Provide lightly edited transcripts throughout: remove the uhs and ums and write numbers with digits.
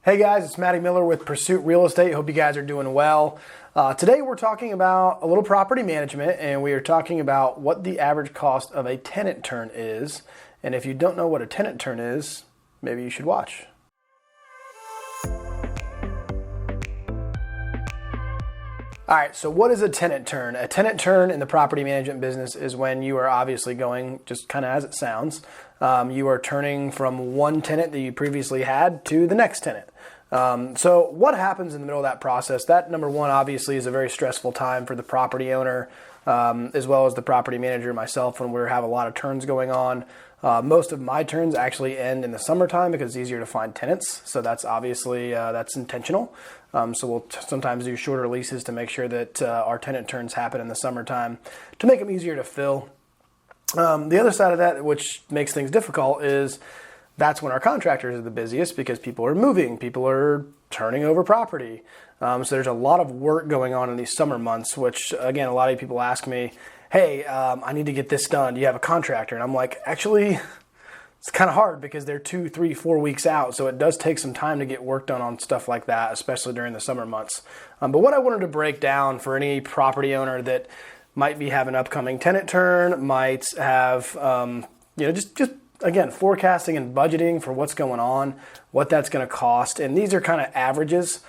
Hey guys, it's Matty Miller with Pursuit Real Estate. Hope you guys are doing well. Today we're talking about a little property management, and we are talking about what the average cost of a tenant turn is. And if you don't know what a tenant turn is, maybe you should watch. All right, so what is a tenant turn? A tenant turn in the property management business is when you are obviously going, just kind of as it sounds, you are turning from one tenant that you previously had to the next tenant. So what happens in the middle of that process? That, number one, obviously is a very stressful time for the property owner, as well as the property manager, myself, when we have a lot of turns going on. Most of my turns actually end in the summertime because it's easier to find tenants. So that's obviously, that's intentional. So we'll sometimes do shorter leases to make sure that our tenant turns happen in the summertime to make them easier to fill. The other side of that, which makes things difficult, is that's when our contractors are the busiest because people are moving, people are turning over property. So there's a lot of work going on in these summer months, which, again, a lot of people ask me, hey, I need to get this done. Do you have a contractor? And I'm like, actually, it's kind of hard because they're 2, 3, 4 weeks out. So it does take some time to get work done on stuff like that, especially during the summer months. But what I wanted to break down for any property owner that might be having an upcoming tenant turn, might have, just again, forecasting and budgeting for what's going on, what that's going to cost. And these are kind of averages.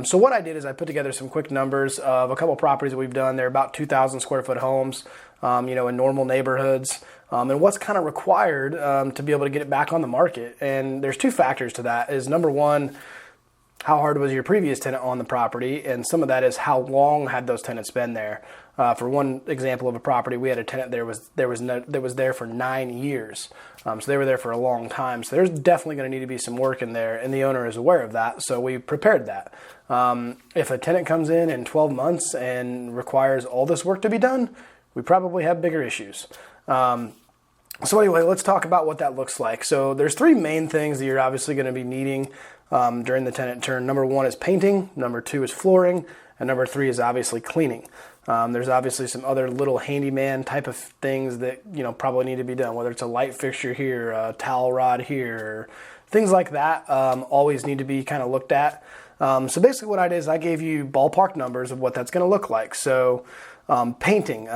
So what I did is I put together some quick numbers of a couple properties that we've done. They're about 2,000 square foot homes, in normal neighborhoods, and what's kind of required to be able to get it back on the market. And there's two factors to that. Is number one, how hard was your previous tenant on the property? And some of that is how long had those tenants been there. For one example of a property, we had a tenant that was there for 9 years. So they were there for a long time. So there's definitely going to need to be some work in there, and the owner is aware of that. So we prepared that. If a tenant comes in 12 months and requires all this work to be done, we probably have bigger issues. So anyway, let's talk about what that looks like. So there's three main things that you're obviously going to be needing during the tenant turn. Number one is painting. Number two is flooring. And number three is obviously cleaning. There's obviously some other little handyman type of things that, probably need to be done, whether it's a light fixture here, a towel rod here, things like that, always need to be kind of looked at. So basically what I did is I gave you ballpark numbers of what that's going to look like. So painting,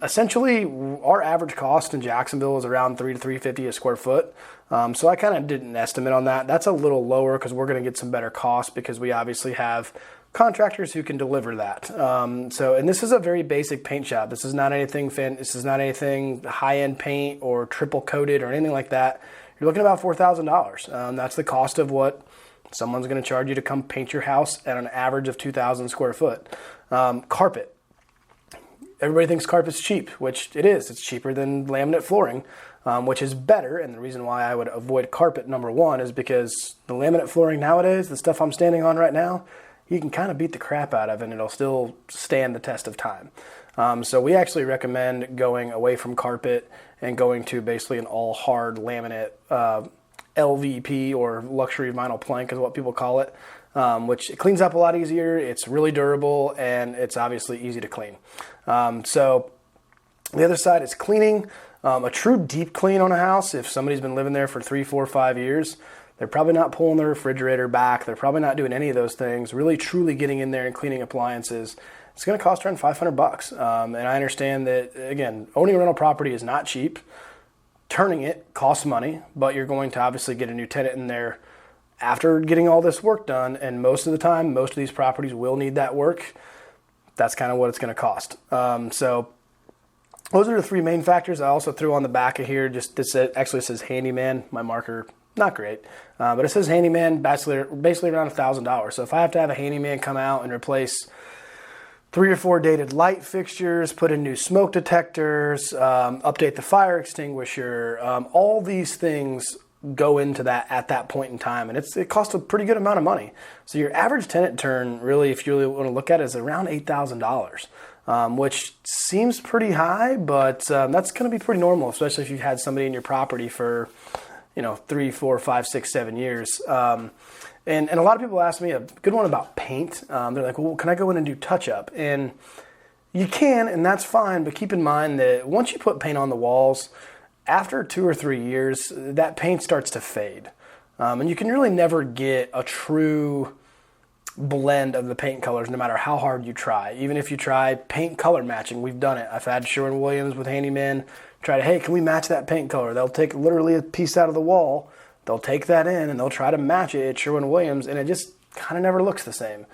essentially our average cost in Jacksonville is around $300 to $350 a square foot. So I kind of did an estimate on that. That's a little lower because we're going to get some better costs because we obviously have contractors who can deliver that. And this is a very basic paint job. This is not anything This is not anything high-end paint or triple coated or anything like that. You're looking at about $4,000. That's the cost of what someone's going to charge you to come paint your house at an average of 2,000 square foot. Carpet. Everybody thinks carpet's cheap, which it is. It's cheaper than laminate flooring, which is better. And the reason why I would avoid carpet, number one, is because the laminate flooring nowadays, the stuff I'm standing on right now, you can kind of beat the crap out of it and it'll still stand the test of time. So we actually recommend going away from carpet and going to basically an all hard laminate LVP, or luxury vinyl plank is what people call it, which it cleans up a lot easier. It's really durable and it's obviously easy to clean. So the other side is cleaning. A true deep clean on a house, if somebody's been living there for 3, 4, 5 years, they're probably not pulling the refrigerator back. They're probably not doing any of those things. Really, truly getting in there and cleaning appliances, it's going to cost around $500. And I understand that, again, owning a rental property is not cheap. Turning it costs money, but you're going to obviously get a new tenant in there after getting all this work done. And most of the time, most of these properties will need that work. That's kind of what it's going to cost. So those are the three main factors. I also threw on the back of here, actually it says handyman. My marker, not great, but it says handyman, basically around $1,000. So if I have to have a handyman come out and replace 3 or 4 dated light fixtures, put in new smoke detectors, update the fire extinguisher, all these things go into that at that point in time, and it costs a pretty good amount of money. So your average tenant turn, really, if you really want to look at it, is around $8,000, which seems pretty high, but that's going to be pretty normal, especially if you've had somebody in your property for 3, 4, 5, 6, 7 years. And a lot of people ask me a good one about paint. They're like, well, can I go in and do touch up? And you can, and that's fine, but keep in mind that once you put paint on the walls, after 2 or 3 years, that paint starts to fade. And you can really never get a true blend of the paint colors no matter how hard you try. Even if you try paint color matching, we've done it. I've had Sherwin-Williams with handyman try to, hey, can we match that paint color? They'll take literally a piece out of the wall, they'll take that in and they'll try to match it at Sherwin-Williams, and it just kind of never looks the same.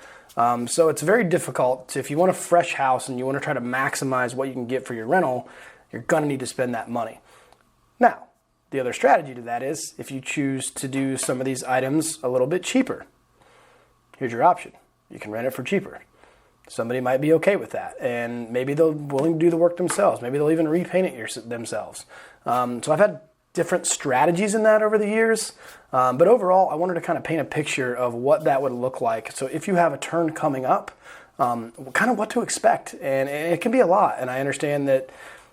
So it's very difficult if you want a fresh house and you want to try to maximize what you can get for your rental, you're going to need to spend that money. Now, the other strategy to that is if you choose to do some of these items a little bit cheaper. Here's your option. You can rent it for cheaper. Somebody might be okay with that, and maybe they're willing to do the work themselves. Maybe they'll even repaint it themselves. So I've had different strategies in that over the years, but overall, I wanted to kind of paint a picture of what that would look like. So if you have a turn coming up, kind of what to expect, and it can be a lot, and I understand that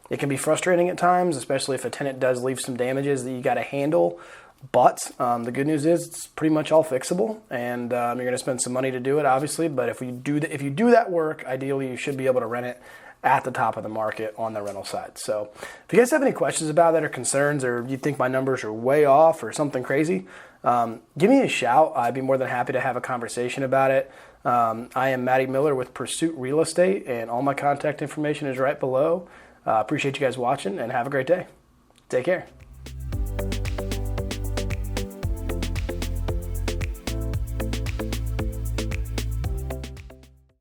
it can be frustrating at times, especially if a tenant does leave some damages that you got to handle. But the good news is it's pretty much all fixable, and you're going to spend some money to do it, obviously. But if you do that work, ideally you should be able to rent it at the top of the market on the rental side. So if you guys have any questions about that or concerns, or you think my numbers are way off or something crazy, give me a shout. I'd be more than happy to have a conversation about it. I am Matty Miller with Pursuit Real Estate, and all my contact information is right below. Appreciate you guys watching, and have a great day. Take care.